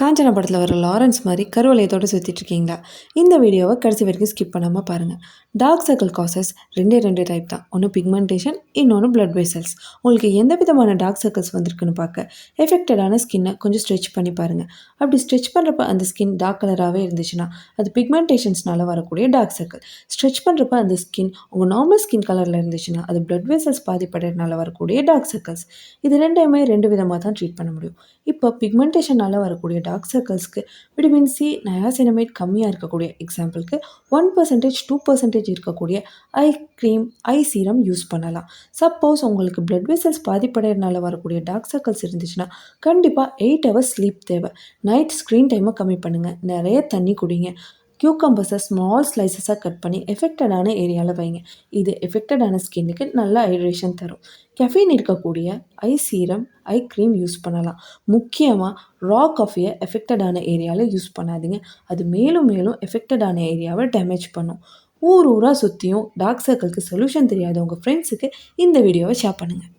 காஞ்சனா படத்தில் வர லாரன்ஸ் மாதிரி கருவளையத்தோடு சுற்றிட்டு இருக்கீங்களா? இந்த வீடியோவை கடைசி வரைக்கும் ஸ்கிப் பண்ணாமல் பாருங்கள். டார்க் சர்க்கிள் காசஸ் ரெண்டு டைப் தான். ஒன்று பிக்மெண்டேஷன், இன்னொன்று பிளட் வெசல்ஸ். உங்களுக்கு எந்த விதமான டார்க் சர்க்கிள்ஸ் வந்திருக்குன்னு பார்க்க எஃபெக்டடான ஸ்கின்னை கொஞ்சம் ஸ்ட்ரெச் பண்ணி பாருங்கள். அப்படி ஸ்ட்ரெச் பண்ணுறப்ப அந்த ஸ்கின் டார்க் கலராகவே இருந்துச்சுன்னா அது பிக்மெண்டேஷன்ஸ்னால வரக்கூடிய டார்க் சர்க்கிள். ஸ்ட்ரெச் பண்ணுறப்ப அந்த ஸ்கின் உங்கள் நார்மல் ஸ்கின் கலரில் இருந்துச்சுன்னா அது பிளட் வெசல்ஸ் பாதிப்படைறதுனால வரக்கூடிய டார்க் சர்க்கிள்ஸ். இது ரெண்டையுமே ரெண்டு விதமாக தான் ட்ரீட் பண்ண முடியும். இப்போ பிக்மெண்டேஷனால் வரக்கூடிய டார்க் சர்க்கிள்ஸ்க்கு விட்டமின் சி, நயாசினமேட் கம்மியாக இருக்கக்கூடிய, எக்ஸாம்பிளுக்கு 1% 2% இருக்கக்கூடிய ஐ க்ரீம், ஐ சீரம் யூஸ் பண்ணலாம். சப்போஸ் உங்களுக்கு பிளட் வெசல்ஸ் பாதிப்படைறதுனால வரக்கூடிய டார்க் சர்க்கிள்ஸ் இருந்துச்சுன்னா கண்டிப்பாக 8 ஹவர்ஸ் ஸ்லீப் தேவை. நைட் ஸ்க்ரீன் டைமை கம்மி பண்ணுங்கள், நிறைய தண்ணி குடிங்க. கியூக்கம்பர்ஸை ஸ்மால் ஸ்லைசஸாக கட் பண்ணி எஃபெக்டடான ஏரியாவில் வைங்க. இது எஃபெக்டடான ஸ்கின்னுக்கு நல்ல ஹைட்ரேஷன் தரும். கெஃபீன் இருக்கக்கூடிய ஐ சீரம், ஐ க்ரீம் யூஸ் பண்ணலாம். முக்கியமாக ரா காஃபியை எஃபெக்டடான ஏரியாவில் யூஸ் பண்ணாதீங்க. அது மேலும் மேலும் எஃபெக்டடான ஏரியாவை டேமேஜ் பண்ணும். ஊராக சுற்றியும் டார்க் சர்க்கிளுக்கு சொல்யூஷன் தெரியாத உங்கள் ஃப்ரெண்ட்ஸுக்கு இந்த வீடியோவை ஷேர் பண்ணுங்கள்.